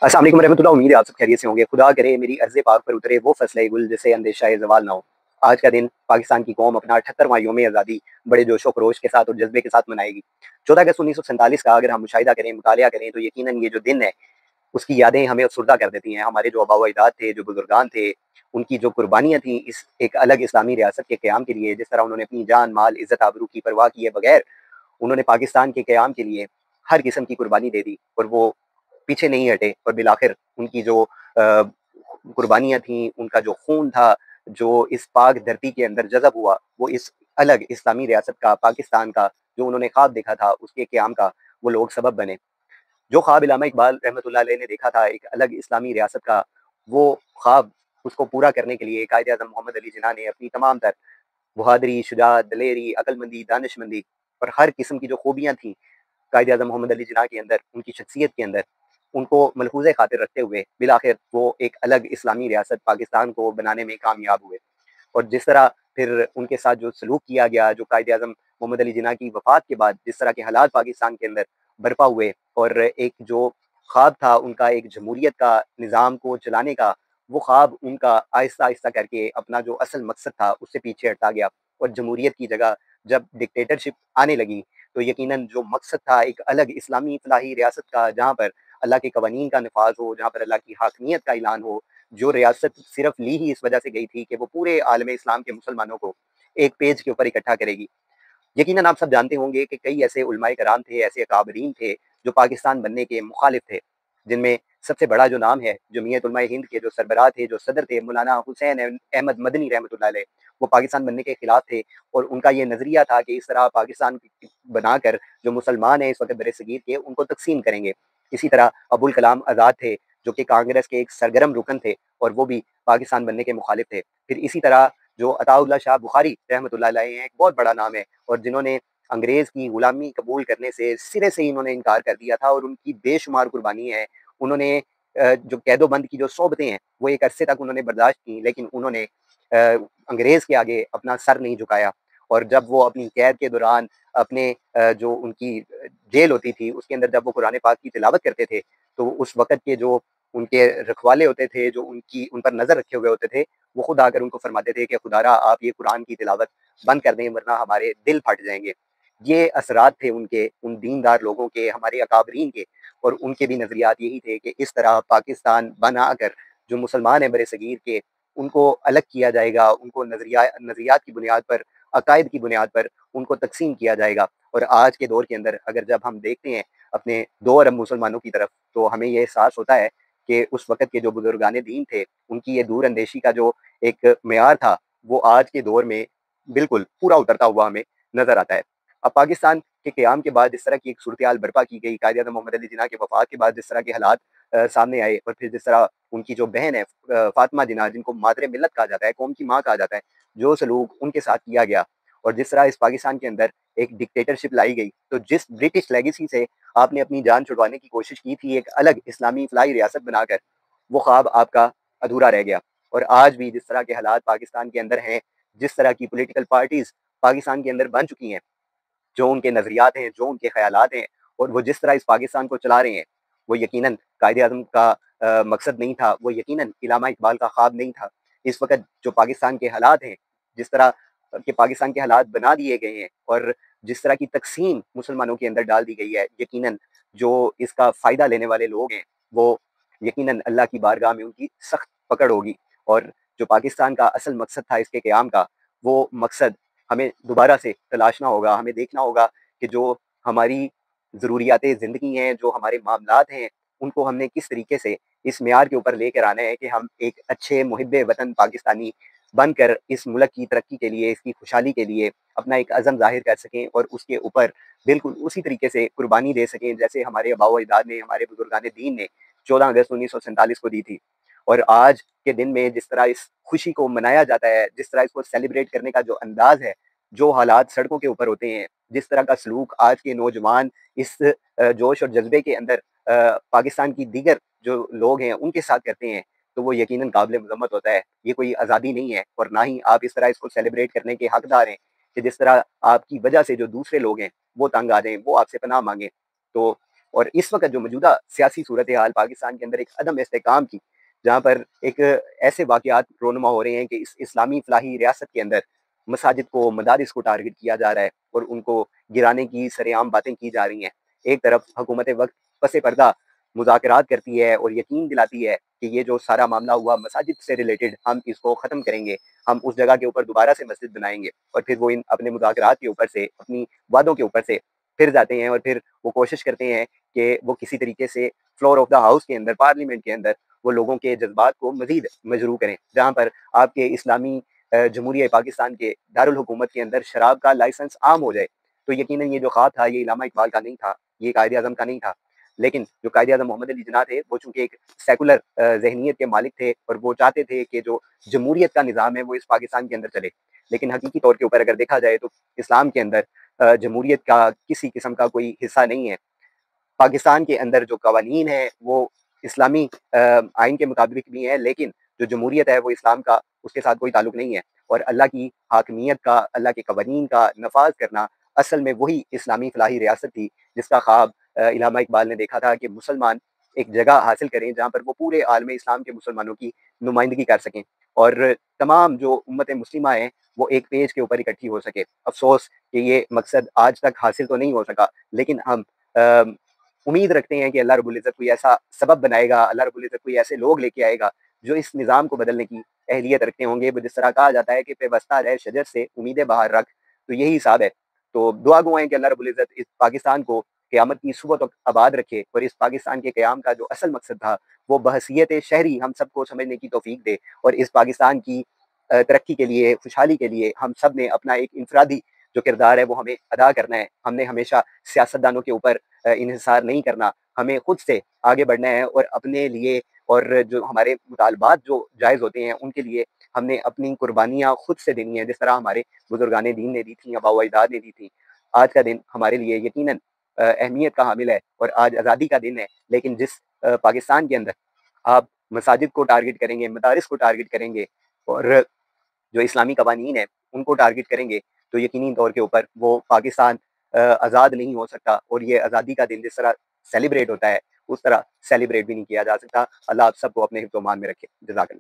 अस्सलाम वालेकुम रहमतुल्लाह। उम्मीद है आप सब खैरियत से होंगे। खुदा करे मेरी अर्ज़ पाक पर उतरे वो फसले गुल जिसे अंदेशा ज़वाल ना हो। आज का दिन पाकिस्तान की कौम अपना 78वां यौम आज़ादी बड़े जोशो खरोश के साथ और जज्बे के साथ मनाएगी। 14 अगस्त 1947 का अगर हम मुशाहिदा करें, मुतालिया करें, तो यकीनन ये जो दिन है उसकी यादें हमें अफसुर्दा कर देती हैं। हमारे जो आबा व अजदाद थे, जो बुजुर्गान थे, उनकी जो कुर्बानियाँ थी इस एक अलग इस्लामी रियासत के क़याम के लिए, जिस तरह उन्होंने अपनी जान, माल, इज़्ज़त, आबरू की परवाह किए बगैर उन्होंने पाकिस्तान के क़याम के लिए हर किस्म की कुर्बानी दे दी और वो पीछे नहीं हटे और बिलाखिर उनकी जो कुर्बानियाँ थीं, उनका जो खून था, जो इस पाक धरती के अंदर जज़ब हुआ, वो इस अलग इस्लामी रियासत का, पाकिस्तान का, जो उन्होंने ख्वाब देखा था, उसके क़याम का वो लोग सबब बने। जो ख्वाब इल्लामा इकबाल रहमतुल्लाह अलैह ने देखा था एक अलग इस्लामी रियासत का, वो ख्वाब उसको पूरा करने के लिए कायद-ए-आज़म मोहम्मद अली जिन्ना ने अपनी तमाम तर बहादुरी, शुजाअत, दलेरी, अक्लमंदी, दानिशमंदी और हर किस्म की जो खूबियाँ थीं कायद-ए-आज़म मोहम्मद अली जिन्ना के अंदर, उनकी शख्सियत के अंदर, उनको मलहूज़े खातिर रखते हुए बिलाखिर वो एक अलग इस्लामी रियासत पाकिस्तान को बनाने में कामयाब हुए। और जिस तरह फिर उनके साथ जो सलूक किया गया, जो कायद-ए-आज़म मोहम्मद अली जिन्ना की वफ़ात के बाद जिस तरह के हालात पाकिस्तान के अंदर बर्पा हुए और एक जो ख्वाब था उनका एक जमहूरियत का निज़ाम को चलाने का, वो ख्वाब उनका आहिस्ता-आहिस्ता करके अपना जो असल मकसद था उससे पीछे हटता गया और जमहूरियत की जगह जब डिक्टेटरशिप आने लगी, तो यकीनन जो मकसद था एक अलग इस्लामी फलाही रियासत का, जहाँ पर अल्लाह के कवानीन का नफ़ाज़ हो, जहाँ पर अल्लाह की हाकिमियत का ऐलान हो, जो रियासत सिर्फ ली ही इस वजह से गई थी कि वो पूरे आलम इस्लाम के मुसलमानों को एक पेज के ऊपर इकट्ठा करेगी। यकीनन आप सब जानते होंगे कि कई ऐसे उलमाए कराम थे, ऐसे अकाबरीन थे, जो पाकिस्तान बनने के मुखालिफ थे, जिनमें सबसे बड़ा जो नाम है, जमीयत उलमाए हिंद के जो सरबराह थे, जो सदर थे, मौलाना हुसैन अहमद मदनी रहमतुल्लाह अलैह, वो पाकिस्तान बनने के खिलाफ थे और उनका ये नज़रिया था कि इस तरह पाकिस्तान बनाकर जो मुसलमान हैं इस वक्त बरसगीर के, उनको तकसीम करेंगे। इसी तरह अबुल कलाम आज़ाद थे, जो कि कांग्रेस के एक सरगर्म रुकन थे और वो भी पाकिस्तान बनने के मुखालिफ थे। फिर इसी तरह जो अताउल्लाह शाह बुखारी रहमतुल्लाह अलैह हैं, एक बहुत बड़ा नाम है और जिन्होंने अंग्रेज़ की गुलामी कबूल करने से सिरे से ही इन्होंने इनकार कर दिया था और उनकी बेशुमार कुर्बानी है। उन्होंने जो कैदोबंद की जो सोबतें हैं, वो एक अरसे तक उन्होंने बर्दाश्त की, लेकिन उन्होंने अंग्रेज़ के आगे अपना सर नहीं झुकाया और जब वो अपनी कैद के दौरान अपने जो उनकी जेल होती थी, उसके अंदर जब वो कुरान पाक की तिलावत करते थे, तो उस वक़्त के जो उनके रखवाले होते थे, जो उनकी उन पर नज़र रखे हुए होते थे, वो खुद आकर उनको फरमाते थे कि खुदारा आप ये कुरान की तिलावत बंद कर दें वरना हमारे दिल फट जाएँगे। ये असरात थे उनके, उन दीनदार लोगों के, हमारे अकाबरीन के और उनके भी नज़रियात यही थे कि इस तरह पाकिस्तान बनाकर जो मुसलमान हैं बरसगीर के, उनको अलग किया जाएगा, उनको नज़रियात की बुनियाद पर, अकायद की बुनियाद पर उनको तक़सीम किया जाएगा। और आज के दौर के अंदर अगर जब हम देखते हैं अपने 2 अरब मुसलमानों की तरफ, तो हमें ये एहसास होता है कि उस वक़्त के जो बुज़ुर्गाने दीन थे, उनकी ये दूर अंदेशी का जो एक मेयार था, वो आज के दौर में बिल्कुल पूरा उतरता हुआ हमें नज़र आता है। अब पाकिस्तान के क़याम के बाद जिस तरह की एक सूरत-ए-हाल बर्पा की गई, कायद-ए-आज़म मोहम्मद अली जिन्ना की वफ़ात के बाद जिस तरह के हालात सामने आए और फिर जिस तरह उनकी जो बहन है फ़ातिमा जिन्ना, जिनको मादरे मिल्लत कहा जाता है, कौम की माँ कहा जाता है, जो सलूक उनके साथ किया गया और जिस तरह इस पाकिस्तान के अंदर एक डिक्टेटरशिप लाई गई, तो जिस ब्रिटिश लेगेसी से आपने अपनी जान छुड़वाने की कोशिश की थी एक अलग इस्लामी फलाही रियासत बनाकर, वो ख्वाब आपका अधूरा रह गया। और आज भी जिस तरह के हालात पाकिस्तान के अंदर हैं, जिस तरह की पॉलिटिकल पार्टीज़ पाकिस्तान के अंदर बन चुकी हैं, जो उनके नज़रियात हैं, जो उनके ख़यालात हैं और वो जिस तरह इस पाकिस्तान को चला रहे हैं, वो यकीनन कायद-ए-आज़म का मकसद नहीं था, वो यकीनन इल्लामा इकबाल का ख्वाब नहीं था। इस वक़्त जो पाकिस्तान के हालात हैं, जिस तरह के पाकिस्तान के हालात बना दिए गए हैं और जिस तरह की तक़सीम मुसलमानों के अंदर डाल दी गई है, यकीनन जो इसका फ़ायदा लेने वाले लोग हैं, वो यकीनन अल्लाह की बारगाह में उनकी सख्त पकड़ होगी और जो पाकिस्तान का असल मकसद था इसके क़याम का, वो मकसद हमें दोबारा से तलाशना होगा, हमें देखना होगा कि जो हमारी ज़रूरियात ज़िंदगी हैं, जो हमारे मामलात हैं, उनको हमने किस तरीके से इस मेयार के ऊपर लेकर आना है कि हम एक अच्छे मुहिब्बे वतन पाकिस्तानी बनकर इस मुल्क की तरक्की के लिए, इसकी खुशहाली के लिए अपना एक अज़म ज़ाहिर कर सकें और उसके ऊपर बिल्कुल उसी तरीके से कुर्बानी दे सकें, जैसे हमारे आबा व अजदाद ने, हमारे बुज़ुर्गान दीन ने 14 अगस्त 1947 को दी थी। और आज के दिन में जिस तरह इस खुशी को मनाया जाता है, जिस तरह इसको सेलिब्रेट करने का जो अंदाज़ है, जो हालात सड़कों के ऊपर होते हैं, जिस तरह का सलूक आज के नौजवान इस जोश और जज़्बे के अंदर पाकिस्तान की दीगर जो लोग हैं उनके साथ करते हैं, तो वो यकीनन काबिल-ए-मज़म्मत होता है। ये कोई आज़ादी नहीं है और ना ही आप इस तरह इसको सेलिब्रेट करने के हकदार हैं कि जिस तरह आपकी वजह से जो दूसरे लोग हैं, वो तंग आ जाएँ, वो आपसे पनाह माँगे। तो اور اس وقت جو موجودہ سیاسی صورتحال پاکستان کے اندر ایک عدم استحکام کی، جہاں پر ایک ایسے واقعات رونما ہو رہے ہیں کہ اس اسلامی فلاحی ریاست کے اندر مساجد کو، مدارس کو ٹارگٹ کیا جا رہا ہے اور ان کو گرانے کی سرے عام باتیں کی جا رہی ہیں۔ ایک طرف حکومت وقت پس پردہ مذاکرات کرتی ہے اور یقین دلاتی ہے کہ یہ جو سارا معاملہ ہوا مساجد سے ریلیٹڈ، ہم اس کو ختم کریں گے، ہم اس جگہ کے اوپر دوبارہ سے مسجد بنائیں گے، اور پھر وہ ان اپنے مذاکرات کے اوپر سے، اپنی وعدوں کے اوپر سے پھر جاتے ہیں اور پھر وہ کوشش کرتے ہیں کہ وہ کسی طریقے سے فلور آف دا ہاؤس کے اندر، پارلیمنٹ کے اندر وہ لوگوں کے جذبات کو مزید مجروح کریں، جہاں پر آپ کے اسلامی جمہوریہ پاکستان کے دارالحکومت کے اندر شراب کا لائسنس عام ہو جائے۔ تو یقیناً یہ جو خواب تھا یہ علامہ اقبال کا نہیں تھا، یہ قائد اعظم کا نہیں تھا، لیکن جو قائد اعظم محمد علی جناح تھے وہ چونکہ ایک سیکولر ذہنیت کے مالک تھے اور وہ چاہتے تھے کہ جو جمہوریت کا نظام ہے وہ اس پاکستان کے اندر چلے، لیکن حقیقی طور کے اوپر اگر دیکھا جائے تو اسلام کے اندر جمہوریت کا کسی قسم کا کوئی حصہ نہیں ہے۔ پاکستان کے اندر جو قوانین ہیں وہ اسلامی آئین کے مطابق بھی ہیں، لیکن جو جمہوریت ہے وہ اسلام کا، اس کے ساتھ کوئی تعلق نہیں ہے، اور اللہ کی حاکمیت کا، اللہ کے قوانین کا نفاذ کرنا اصل میں وہی اسلامی فلاحی ریاست تھی جس کا خواب علامہ اقبال نے دیکھا تھا کہ مسلمان ایک جگہ حاصل کریں جہاں پر وہ پورے عالم اسلام کے مسلمانوں کی نمائندگی کر سکیں اور تمام جو امت مسلمہ ہیں وہ ایک پیج کے اوپر اکٹھی ہو سکے۔ افسوس کہ یہ مقصد آج تک حاصل تو نہیں ہو سکا، لیکن ہم امید رکھتے ہیں کہ اللہ رب العزت کوئی ایسا سبب بنائے گا، اللہ رب العزت کوئی ایسے لوگ لے کے آئے گا جو اس نظام کو بدلنے کی اہلیت رکھتے ہوں گے۔ جس طرح کہا جاتا ہے کہ پیوستہ رہ شجر سے امیدیں باہر رکھ، تو یہی حساب ہے۔ تو دعا گو ہیں کہ اللہ رب العزت اس پاکستان کو قیامت کی صبح تک آباد رکھے، اور اس پاکستان کے قیام کا جو اصل مقصد تھا وہ بحیثیت شہری ہم سب کو سمجھنے کی توفیق دے، اور اس پاکستان کی ترقی کے لیے، خوشحالی کے لیے ہم سب نے اپنا ایک انفرادی جو کردار ہے وہ ہمیں ادا کرنا ہے۔ ہم نے ہمیشہ سیاستدانوں کے اوپر انحصار نہیں کرنا، ہمیں خود سے آگے بڑھنا ہے اور اپنے لیے اور جو ہمارے مطالبات جو جائز ہوتے ہیں ان کے لیے ہم نے اپنی قربانیاں خود سے دینی ہیں، جس طرح ہمارے بزرگان دین نے دی تھیں، آباء و اجداد نے دی تھیں۔ آج کا دن ہمارے لیے یقیناً اہمیت کا حامل ہے اور آج آزادی کا دن ہے، لیکن جس پاکستان کے اندر آپ مساجد کو ٹارگٹ کریں گے، مدارس کو ٹارگٹ کریں گے اور جو اسلامی قوانین ہیں ان کو ٹارگٹ کریں گے، تو یقینی طور کے اوپر وہ پاکستان آزاد نہیں ہو سکتا، اور یہ آزادی کا دن جس طرح سیلیبریٹ ہوتا ہے اس طرح سیلیبریٹ بھی نہیں کیا جا سکتا۔ اللہ آپ سب کو اپنے حفظ و امان میں رکھے۔ جزاک اللہ۔